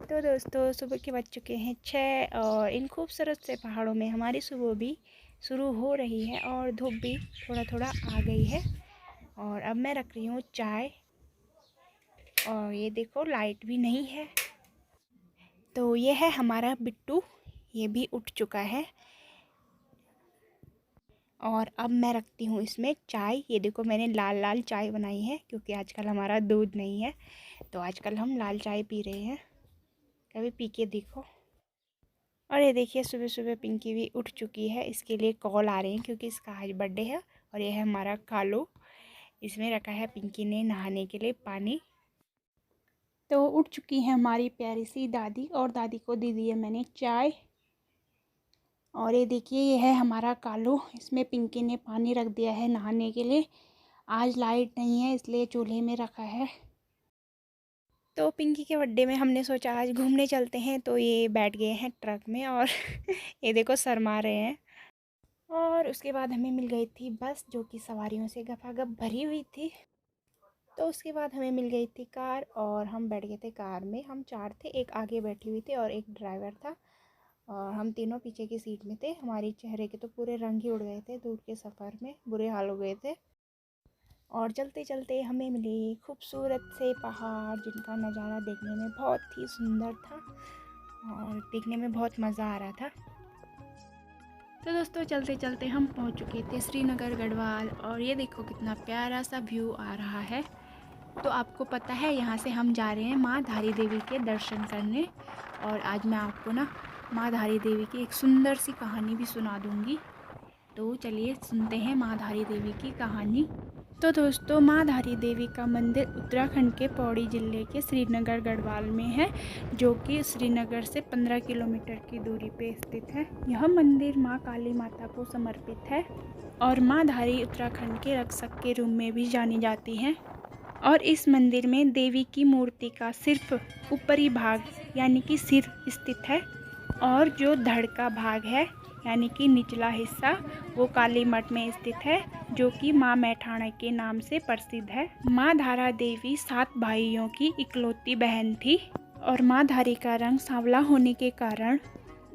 तो दोस्तों सुबह के बज चुके हैं 6 और इन खूबसूरत से पहाड़ों में हमारी सुबह भी शुरू हो रही है और धूप भी थोड़ा थोड़ा आ गई है। और अब मैं रख रही हूँ चाय और ये देखो लाइट भी नहीं है। तो ये है हमारा बिट्टू, ये भी उठ चुका है। और अब मैं रखती हूँ इसमें चाय। ये देखो मैंने लाल लाल चाय बनाई है क्योंकि आजकल हमारा दूध नहीं है, तो आजकल हम लाल चाय पी रहे हैं। कभी पी के देखो। और ये देखिए सुबह सुबह पिंकी भी उठ चुकी है, इसके लिए कॉल आ रहे हैं क्योंकि इसका आज बर्थडे है। और ये है हमारा कालो, इसमें रखा है पिंकी ने नहाने के लिए पानी। तो उठ चुकी है हमारी प्यारी सी दादी और दादी को दे दी है मैंने चाय। और ये देखिए ये है हमारा कालो, इसमें पिंकी ने पानी रख दिया है नहाने के लिए। आज लाइट नहीं है इसलिए चूल्हे में रखा है। तो पिंकी के बर्थडे में हमने सोचा आज घूमने चलते हैं, तो ये बैठ गए हैं ट्रक में और ये देखो शर्मा रहे हैं। और उसके बाद हमें मिल गई थी बस, जो कि सवारियों से गपागप भरी हुई थी। तो उसके बाद हमें मिल गई थी कार और हम बैठ गए थे कार में। हम 4 थे, एक आगे बैठी हुई थी और एक ड्राइवर था और हम तीनों पीछे की सीट में थे। हमारे चेहरे के तो पूरे रंग ही उड़ गए थे, दूर के सफ़र में बुरे हाल हो गए थे। और चलते चलते हमें मिले खूबसूरत से पहाड़, जिनका नज़ारा देखने में बहुत ही सुंदर था और देखने में बहुत मज़ा आ रहा था। तो दोस्तों चलते चलते हम पहुंच चुके थे श्रीनगर गढ़वाल और ये देखो कितना प्यारा सा व्यू आ रहा है। तो आपको पता है यहाँ से हम जा रहे हैं माँ धारी देवी के दर्शन करने। और आज मैं आपको ना माँ धारी देवी की एक सुंदर सी कहानी भी सुना दूँगी। तो चलिए सुनते हैं माँ धारी देवी की कहानी। तो दोस्तों माँ धारी देवी का मंदिर उत्तराखंड के पौड़ी ज़िले के श्रीनगर गढ़वाल में है, जो कि श्रीनगर से 15 किलोमीटर की दूरी पे स्थित है। यह मंदिर माँ काली माता को समर्पित है और माँ धारी उत्तराखंड के रक्षक के रूप में भी जानी जाती हैं। और इस मंदिर में देवी की मूर्ति का सिर्फ ऊपरी भाग यानी कि सिर स्थित है और जो धड़ का भाग है यानी कि निचला हिस्सा वो काली मठ में स्थित है, जो कि माँ मैठाण के नाम से प्रसिद्ध है। माँ धारा देवी 7 भाइयों की इकलौती बहन थी और माँ धारी का रंग सांवला होने के कारण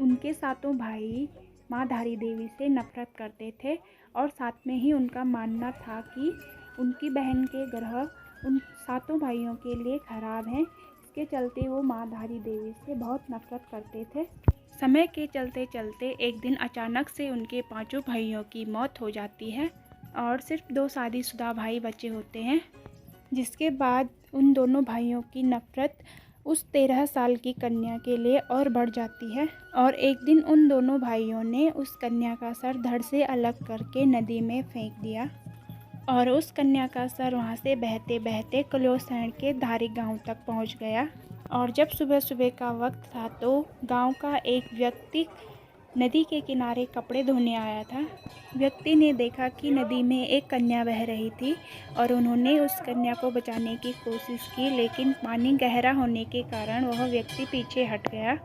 उनके 7 भाई माँ धारी देवी से नफरत करते थे और साथ में ही उनका मानना था कि उनकी बहन के ग्रह उन 7 भाइयों के लिए खराब हैं। इसके चलते वो माँ धारी देवी से बहुत नफरत करते थे। समय के चलते चलते एक दिन अचानक से उनके 5 भाइयों की मौत हो जाती है और सिर्फ 2 शादीशुदा भाई बचे होते हैं, जिसके बाद उन दोनों भाइयों की नफरत उस 13 साल की कन्या के लिए और बढ़ जाती है। और एक दिन उन दोनों भाइयों ने उस कन्या का सर धड़ से अलग करके नदी में फेंक दिया और उस कन्या का सर वहाँ से बहते बहते कलोसैंण के धारी गांव तक पहुँच गया। और जब सुबह सुबह का वक्त था तो गांव का एक व्यक्ति नदी के किनारे कपड़े धोने आया था। व्यक्ति ने देखा कि नदी में एक कन्या बह रही थी और उन्होंने उस कन्या को बचाने की कोशिश की, लेकिन पानी गहरा होने के कारण वह व्यक्ति पीछे हट गया।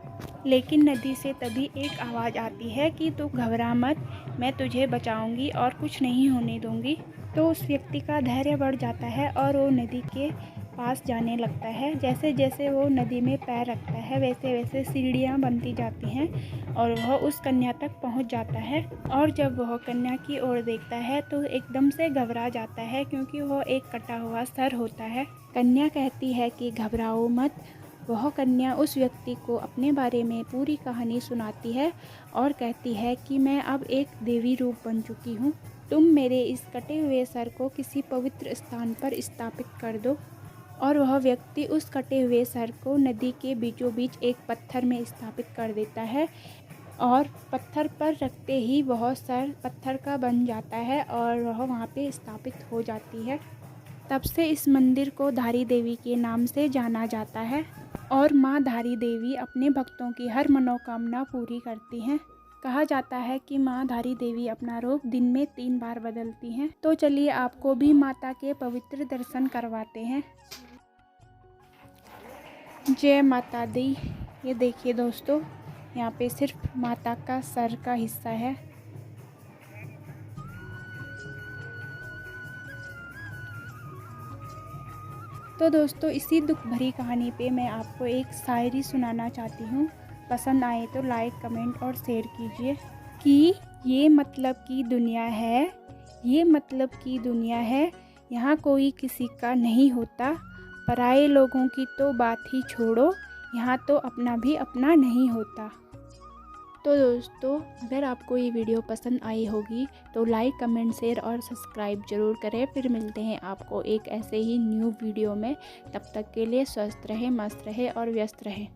लेकिन नदी से तभी एक आवाज़ आती है कि तू घबरा मत, मैं तुझे बचाऊंगी और कुछ नहीं होने दूंगी। तो उस व्यक्ति का धैर्य बढ़ जाता है और वो नदी के पास जाने लगता है। जैसे जैसे वो नदी में पैर रखता है वैसे वैसे सीढ़ियाँ बनती जाती हैं और वह उस कन्या तक पहुंच जाता है। और जब वह कन्या की ओर देखता है तो एकदम से घबरा जाता है, क्योंकि वह एक कटा हुआ सर होता है। कन्या कहती है कि घबराओ मत। वह कन्या उस व्यक्ति को अपने बारे में पूरी कहानी सुनाती है और कहती है कि मैं अब एक देवी रूप बन चुकी हूँ, तुम मेरे इस कटे हुए सर को किसी पवित्र स्थान पर स्थापित कर दो। और वह व्यक्ति उस कटे हुए सर को नदी के बीचों बीच एक पत्थर में स्थापित कर देता है और पत्थर पर रखते ही वह सर पत्थर का बन जाता है और वह वहाँ पे स्थापित हो जाती है। तब से इस मंदिर को धारी देवी के नाम से जाना जाता है और माँ धारी देवी अपने भक्तों की हर मनोकामना पूरी करती हैं। कहा जाता है कि माँ धारी देवी अपना रूप दिन में 3 बार बदलती हैं। तो चलिए आपको भी माता के पवित्र दर्शन करवाते हैं। जय माता दी। ये देखिए दोस्तों, यहाँ पे सिर्फ माता का सर का हिस्सा है। तो दोस्तों इसी दुख भरी कहानी पे मैं आपको एक शायरी सुनाना चाहती हूँ। पसंद आए तो लाइक कमेंट और शेयर कीजिए। कि ये मतलब की दुनिया है, ये मतलब की दुनिया है, यहाँ कोई किसी का नहीं होता। पराए लोगों की तो बात ही छोड़ो, यहाँ तो अपना भी अपना नहीं होता। तो दोस्तों अगर आपको ये वीडियो पसंद आई होगी तो लाइक कमेंट शेयर और सब्सक्राइब ज़रूर करें। फिर मिलते हैं आपको एक ऐसे ही न्यू वीडियो में। तब तक के लिए स्वस्थ रहें, मस्त रहें और व्यस्त रहें।